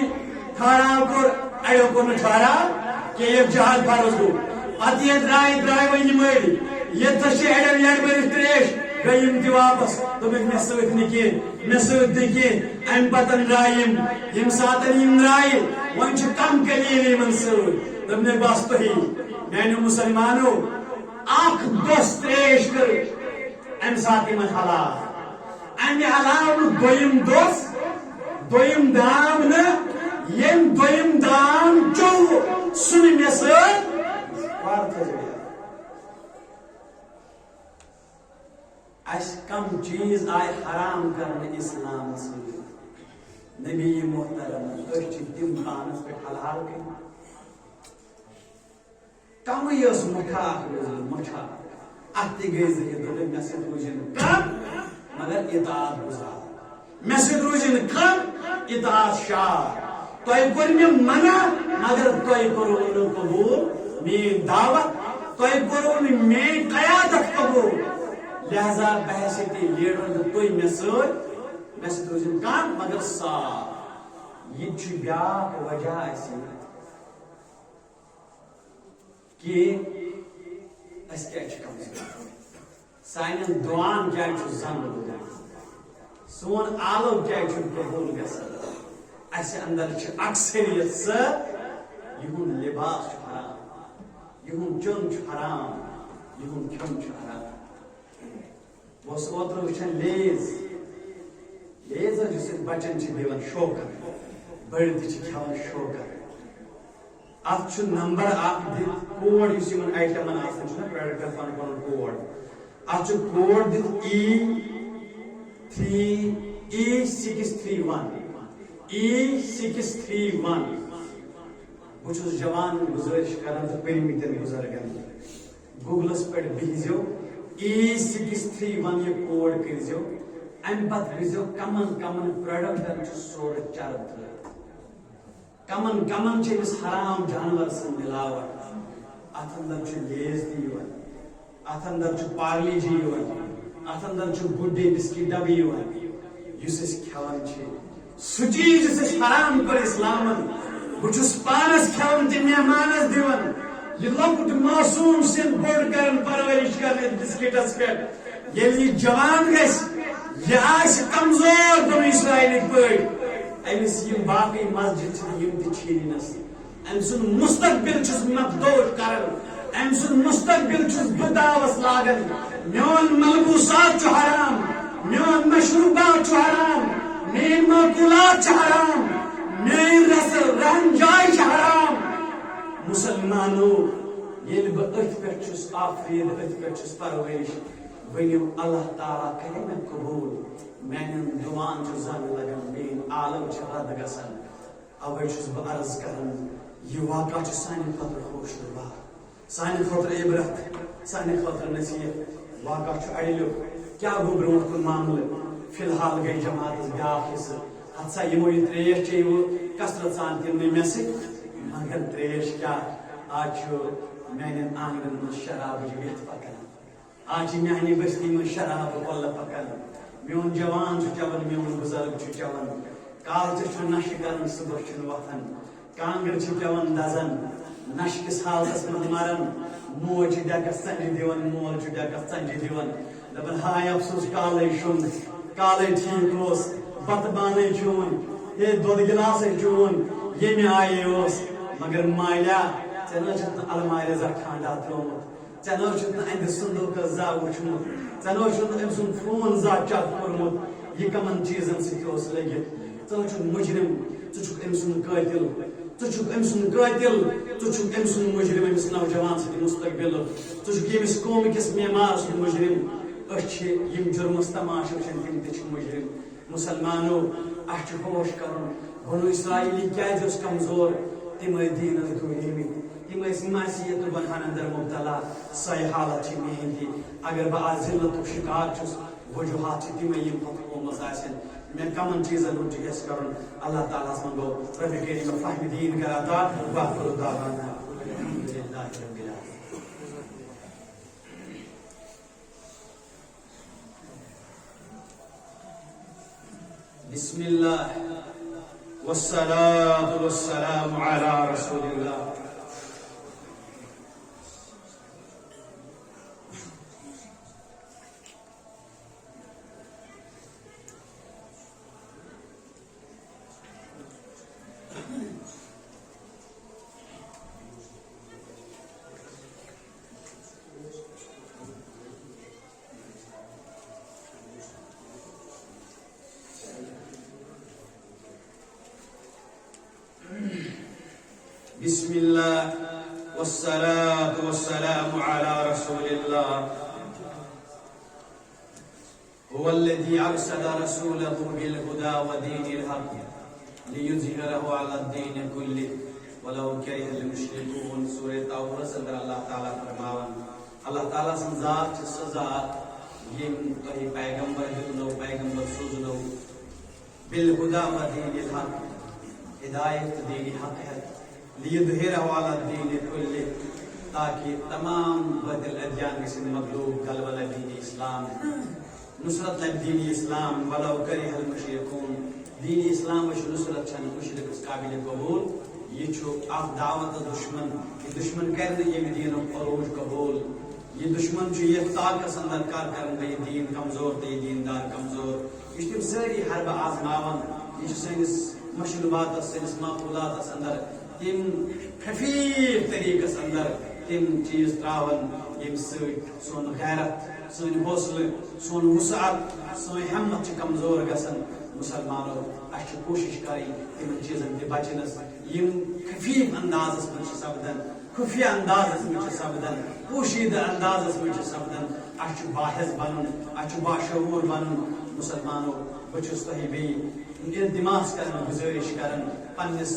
ٹھہراو کوٚر اڑیو کوٚر نہٕ ٹھہراو کینٛہہ ییٚلہِ جہاد فرض گوٚو پتہٕ یہ درٛاے وۄنۍ یمٲری ییٚتس چھِ اڑیو یڑ برت تریش گئی یم تہِ واپس دوٚپُکھ مےٚ سۭتۍ نہٕ کینٛہہ مےٚ سۭتۍ نہٕ کینٛہہ امہِ پتن درٛاے یم ساتن یم درٛایہِ وۄنۍ چھُ کم قلیل یمن سۭتۍ دوٚپنکھ بس تُہی میانیو مسلمانو اکھ دۄس تریش کر امہِ ساتہٕ یمن ہلاک امہِ علاوٕ نہٕ دوٚیِم دام نہٕ یم دوٚیِم دام چوٚو سُہ نہٕ مےٚ سۭتۍ اس کم چیز آئی حرام کرنے اسلام سے نبی محترم أسۍ تم پانس پہ حلال کر کم یس مٹھا مٹھا ات گئی ذہن مے سۭتۍ روزن کم مگر اطاعت گزار مے سۭتۍ روزن کم اطاعت شار تۄہہِ کوٚر مےٚ منع مگر تۄہہِ کوٚروٕ نہٕ قبوٗل میٲنۍ دعوت تۄہہِ کوٚروٕ نہٕ میٲنۍ قیادت قبوٗل لہذا بحثیت لیڈر تھی مے سۭتۍ روزن کم مگر صاف یہ بیاکھ وجہ کہ اس کیا کمزور سانن دعان کیا زنگ روزان سون آلو کیا قبول گژھان اس اندر اکثریت سر یہ لباس حرام یہن چون حرام یہن کھیون حرام بہت اوتر وچھان لیز جس بچن دِوان شوقن بڑی تھی کھیوان شوقن ات نمبر اخ دِتھ کوڈ اس آئٹمن آسان پروڈکٹن پن پن کوڈ ات کوڈ دِتھ E631 E631 بہت جوان گزارش کران تو پرمتن بزرگن گوگلس پہ بہزو E631 یہ کوڈ کرزو ام پتہ وچھو کمن کمن پروڈکٹن سورہ چرب ترٲیِتھ کمن کمن چھ حرام جانور سن ملاوٹ ات اندر لیز تہ یوان ات اندر پارلی جی یوان ات اندر گڈ ڈے بسکٹ ڈبہ یوان یس اس کھیوان سہ چیز یس حرام کر اسلامن بہت پانس کھیوان تہ مہمانس دِوان یہ لۄکُٹ معصوم سن بوڑ کرن پرورش کرن بسکٹس پہ ییٚلہِ یہ جوان گژھِ یہ آسہِ کمزور بنو اسرائیل پٲٹھۍ أمِس یِم باقٕے مسجد چھِ یِم تہِ چھیٖنِنس أمۍ سُنٛد مستقبل چھُس مقدوش کران أمۍ سُنٛد مستقبل چھُس بہٕ داوس لاگان میون ملبوسات چھُ حرام میون مشروبات چھُ حرام میٲنۍ معقولات چھِ حرام میٲنۍ رہن جاے چھِ حرام مسلمانو ییٚلہِ بہٕ أتھۍ پٮ۪ٹھ چھُس آفرید أتھۍ پٮ۪ٹھ چھُس پرورش ؤنِو اللہ تعالیٰ کرِ مےٚ قبوٗل میانٮ۪ن دُعاہن چھُ زنگ لگان میٲنۍ عالم چھِ رد گژھان اوے چھُس بہٕ عرض کران یہ واقعہ چھُ سانہِ خٲطرٕ خوشگوار سانہِ خٲطرٕ عبرت سانہِ خٲطرٕ نصیحت واقعہ چھُ اڑیلیو کیاہ گوٚو برونٛٹھ کُن معاملہٕ فی الحال گٔے جماعتس بیاکھ حصہٕ ہتسا یِمو یہِ تریش چیٚیوٕ کثرت سان تِم نہٕ مےٚ سۭتۍ مگر تریش کیاہ آج چھُ میانٮ۪ن آنگنن منٛز شرابٕچ ویٚتھ پکان آج چھِ میانہِ بستی منٛز شرابہٕ کۄلہٕ پکان میون جوان چھُ چٮ۪وان میون بزرگ چھُ چٮ۪وان کالچہِ چھُ نشہٕ کران صبح چھُنہٕ وۄتھان کانٛگٕر چھِ پٮ۪وان دزان نشہٕ کِس حالتس منٛز مران موج چھِ ڈیکس ژنجہِ دِوان مول چھُ ڈیکس ژنجہِ دِوان دپان ہاے افسوس کالے شوٚنٛگ کالے ٹھیٖک اوس بتہٕ بانے چون ہے دۄد گِلاسے چون ییٚمہِ آیے اوس مگر مالیہ ژےٚ نہ چھُتھ نہٕ المارِ زانٛہہ کھانٛڈا ترٛوومُت ژےٚ نہ چھُتھ نہٕ اندِ صندوقس زانٛہہ وٕچھمُت ژےٚ نہ چھُتھ نہٕ أمۍ سُنٛد فون زانٛہہ چیک کوٚرمُت یہِ کمن چیٖزن سۭتۍ اوس لٔگِتھ ژٕ نہ چھُکھ مُجرم ژٕ چھُکھ أمۍ سُنٛد قٲتِل ژٕ چھُکھ أمۍ سُنٛد قٲتِل ژٕ چھُکھ أمۍ سُنٛد مُجرم أمِس نوجوان سٕنٛدِ مستقبلُک ژٕ چھُکھ ییٚمِس قومہٕ کِس معمار سُنٛد مُجرم أسۍ چھِ یِم جُرمس تماشہٕ وٕچھان تِم تہِ چھِ مُجرم مسلمانو اسہِ چھُ ہوش کرُن بنو اسرائیلی کیازِ اوس کمزور تِم ٲسۍ دیٖنس دوٗریمٕتۍ تِم ٲسۍ معصیت تہٕ گۄنہن اندر مبتلا سۄے حالت چھِ میٲنۍ تہِ اگر بہٕ آز ذلتُک شِکار چھُس وجوہات چھِ تِمے یِم پتہٕ قومس آسن مےٚ کمن چیٖزن ہُنٛد چھُ حِصہٕ کرُن اللہ تعالیٰ ہس منٛگو ربِ کریٖم فہمِ دیٖن کر عطا وآخر دعوانا الحمدللہ رب العالمین. بسم اللہ والصلاة والسلام على رسول اللہ. بسم اللہ والصلاة والسلام على رسول اللہ. هو الذي أرسل رسوله بالهدى ودين الحق ليظهره على الدين كله ولو كره المشركون. سورة توبہ اندر اللہ تعالیٰ فرماوان اللہ تعالیٰ سن ذات چھ سہ ذات یم تہ پیغمبر دنو پیغمبر سوزنو بالهدى ودين الحق ہدایت دین حق ہے لیظہرہ علی الدین کلہ تاکہ تمام بدل ادیان گژھن مغلوب غلبہ دین اسلام نصرت دین اسلام ولو کرہ المشرکون. دین اسلام وچ نصرت چھن مشرک قابل قبول یہ چھ اخ دعوت دشمن یہ دشمن کر یہ دینک عروج قبول یہ دشمن چھ یہ طاقت اندر کار کرن یہ دین کمزور تے دیندار کمزور یہ تم ساری حرب آزماون یہ سنس مشروبات سنس معقولات اندر تم خفیف طریقہ اندر تم چیز تراون یم سون غیرت سن حوصلہ سون وسعت سن ہمت کمزور گژھان مسلمانوں اس کوشش کریں تم چیزن تہ بچنس یم خفیف انداز من سپدان خفیہ انداز من سپدان پوشیدہ انداز من سپدان اس باحث بنن اس باشعور بنن مسلمانوں بچس تہ بیٚیہِ التماس کرن گزارش کرن پنس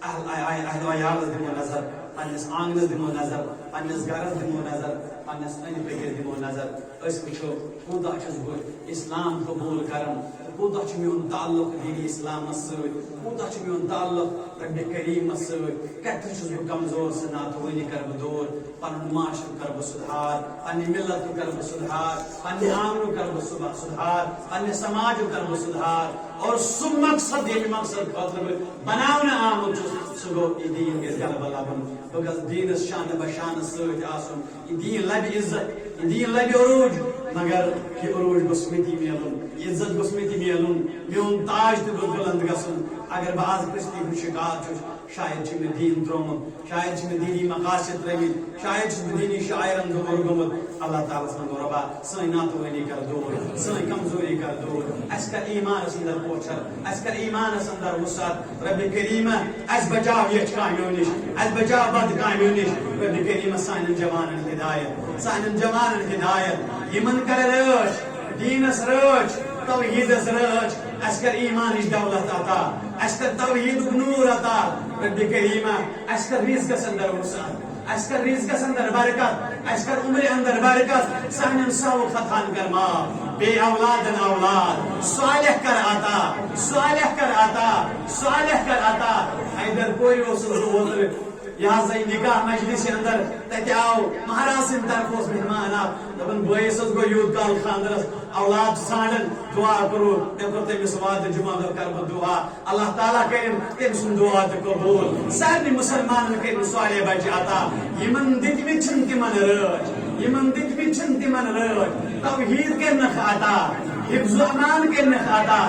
اہل ویالس دمو نظر پنس آنگنس دمو نظر پنس گرس دمو نظر پنس أنٛدۍ پٔکِس دمو نظر أسۍ وٕچھو کوٗتاہ چھُس بہٕ اسلام قبوٗل کران کوٗتاہ چھُ میون تعلق دینی اسلامس سۭتۍ کوٗتاہ چھُ میون تعلق رب کریٖمس سۭتۍ کتہِ چھُس بہٕ کمزور سُہ ناتوٲنی کرٕ بہٕ دوٗر پنُن معاشرٕ کرٕ بہٕ سُدھار پننہِ ملتُک کرٕ بہٕ سُدھار پننہِ آنگنُک کرٕ بہٕ سُدھار پننہِ سماجُک کرٕ بہٕ سُدھار اور سُہ مقصد ییٚمہِ مقصد خٲطرٕ بہٕ بناونہٕ آمُت چھُس سُہ گوٚو یہِ دیٖن گژھِ غلبہٕ لبُن بہٕ گژھٕ دیٖنس شانہٕ بشانہٕ سۭتۍ آسُن یہِ دیٖن لبہِ عزت یہِ دیٖن لبہِ عروج مگر یہِ عروج گوٚژھ مےٚ تہِ میلُن عزت گوٚژھ مےٚ تہِ میلُن میون تاج تہِ گوٚژھ بلند گژھُن اگر بہٕ آز کٲنٛسہِ ہُنٛد شکار چھُس شاید چھُ مےٚ دیٖن ترٛوومُت شاید چھِ مےٚ دیٖنی مقاصد ترٛٲمٕتۍ شاید چھُس بہٕ دیٖنی شاعرن دوٗر گوٚمُت اللہ تعالیٰ ہس ونگو رۄبا سٲنۍ ناتوٲنی کر دوٗر سٲنۍ کمزوری کر دوٗر اَسہِ کر ایٖمانس انٛدر پوچھر اَسہِ کر ایٖمانس انٛدر وُسعت ربِ کریٖمہ اَسہِ بچاو یچھ کامیو نِش اَسہِ بچاو بد کامیو نِش ربِ کریٖمہ سانٮ۪ن جوانن ہدایت سانٮ۪ن جوانن ہدایت یمن کر رٲچھ دیٖنس رٲچھ توحیٖدس رٲچھ اَسہِ کر ایٖمانٕچ دولت عطا اَسہِ کر توحیٖدُک نوٗر عطا ربِ کریٖمہ اَسہِ کر رزقس انٛدر وُسعت اَسہِ کر رزقس انٛدر برکت اَسہِ کر عمرِ انٛدر برکت سانٮ۪ن سو فتحن کر معاف بیٚیہِ اولادن اولاد صالح کر عطا صالح کر عطا صالح کر عطا حیدر پورِ اوسُس بہٕ اوترٕ یہ ہسا یہ نکاح مجلس اندر تتہ آو مہراز سند طرف مہمان آو دپان بٲیس گو یوت کال خاندرس اولاد ژھانڈن دعا کرو مے کور تمس وعدٕ جمعہ دۄہ کر بہٕ دعا اللہ تعالیٰ کرن تٔمۍ سُنٛد دعا تہِ قبوٗل سارنٕے مُسلمانن کٔرِن صالح بچہِ عطا یمن دِتمٕتۍ چھِنہٕ تِمن رٲچھ یمن دِتمٕتۍ چھِنہٕ تِمن رٲچھ توحیٖد کٔرنکھ عطا حفظ و امان کٔرنکھ عطا